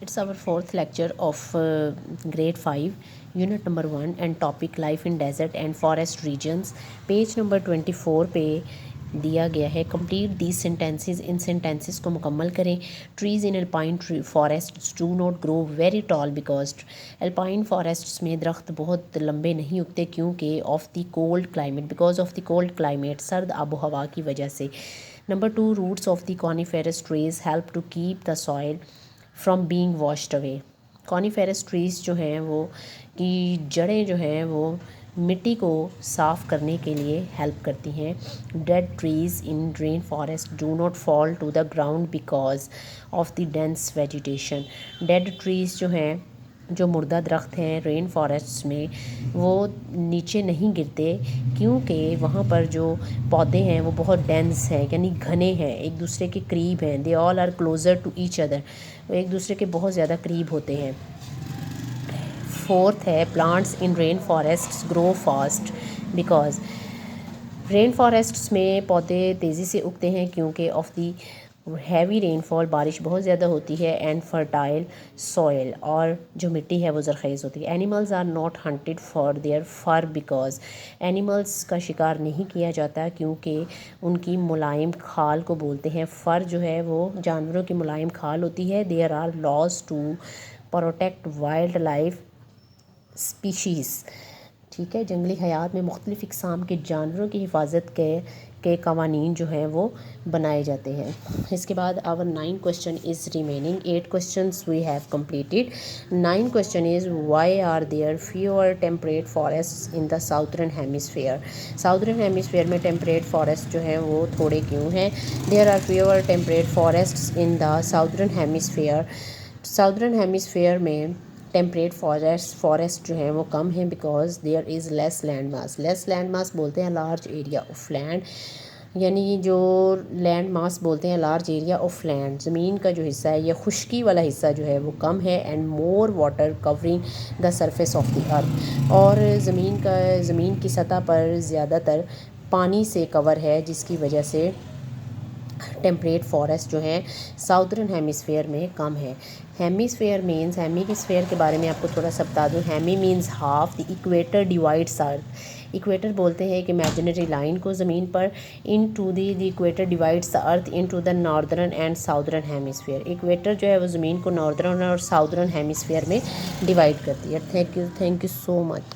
It's our fourth lecture of grade 5, unit number 1 and topic life in desert and forest regions. Page number 24 पे दिया गया है complete these sentences. इन sentences को मुकम्मल करें. Trees in alpine forests do not grow very tall because alpine forests में दरख्त बहुत लंबे नहीं उगते क्योंकि of the cold climate, because of the cold climate, सर्द आबो हवा की वजह से. Number 2, roots of the coniferous trees help to keep the soil from being washed away. Coniferous trees जो हैं वो की जड़ें जो हैं वो मिट्टी को साफ़ करने के लिए हेल्प करती हैं. Dead trees in rain forest do not fall to the ground because of the dense vegetation. Dead trees जो हैं, जो मुर्दा दरख्त हैं रेन फॉरेस्ट्स में, वो नीचे नहीं गिरते क्योंकि वहाँ पर जो पौधे हैं वो बहुत डेंस हैं, यानी घने हैं, एक दूसरे के करीब हैं. They all are closer to each other, वो एक दूसरे के बहुत ज़्यादा करीब होते हैं. फोर्थ है plants in rain forests grow fast because rain forests में पौधे तेज़ी से उगते हैं क्योंकि ऑफ दी हैवी रेनफॉल, बारिश बहुत ज़्यादा होती है, एंड फर्टाइल सॉइल, और जो मिट्टी है वो ज़रख़ीज़ होती है. Animals are not hunted for their fur because animals का शिकार नहीं किया जाता क्योंकि उनकी मुलायम खाल को बोलते हैं. फ़र जो है वो जानवरों की मुलायम खाल होती है. There are laws to protect wildlife species. ठीक है, जंगली हयात में मुख्तलिफ़ इक़साम के जानवरों की हिफाजत के कवानीन जो हैं वो बनाए जाते हैं. इसके बाद our 9 question is remaining. 8 questions we have completed. 9 question is why are there fewer temperate forests in the southern hemisphere. Southern hemisphere में टेम्परेट फॉरेस्ट जो हैं वो थोड़े क्यों हैं. There are fewer temperate forests in the southern hemisphere. Southern hemisphere में temperate forest जो हैं वो कम हैं because there is less land mass. Less land mass बोलते हैं लार्ज एरिया ऑफ लैंड, यानी जो लैंड मास बोलते हैं लार्ज एरिया ऑफ लैंड. ज़मीन का जो हिस्सा है, ये खुश्की वाला हिस्सा जो है वो कम है. And more water covering the surface of the earth, और ज़मीन की सतह पर ज़्यादातर पानी से कवर है जिसकी वजह से टेम्परेट फॉरेस्ट जो है साउदर्न हेमिस्फीयर में कम है. हेमिस्फीयर मीन्स, हेमिस्फीयर के बारे में आपको थोड़ा सा बता दूँ. Hemi means half. The equator divides earth. Equator बोलते हैं एक इमेजिनरी लाइन को ज़मीन पर. In to the equator divides the earth in to the northern and southern hemisphere. Equator जो है वो ज़मीन को नॉर्दर्न और साउदर्न हेमिस्फीयर में डिवाइड करती है. Thank you so much.